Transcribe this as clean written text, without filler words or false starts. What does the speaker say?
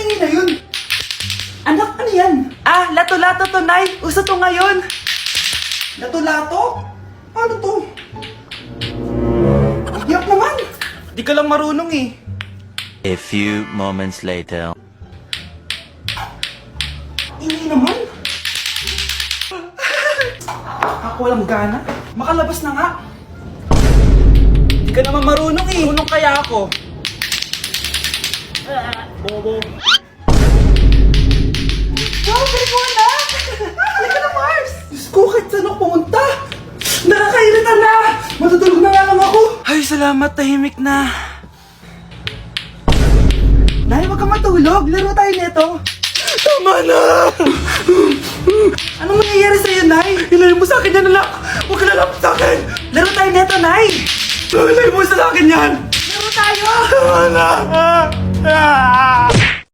ingay na yun? Anak, ano yan? Ah, lato-lato to, Nay. Uso to ngayon. Lato-lato? Ano to? Yak naman. Di ka lang marunong eh. A few moments later. Ingay naman. Ako walang gana. Makalabas na nga. Di ka naman marunong eh. Marunong kaya ako. Bobo. Wow, galing mo na! Halika na, Mars! Diyos ko, kahit saan ako pumunta! Nakakairita na! Matutulog na nga lang ako! Ay, salamat, tahimik na. Nay, wag kang matulog. Laro tayo nito. Tama na! Anong nangyayari sa'yo, Nay? Ilayo mo sa akin yan, anak! Huwag ka lalapit sa akin! Laro tayo nito, Nay! Ilayo mo sa akin yan! Laro tayo! Tama na!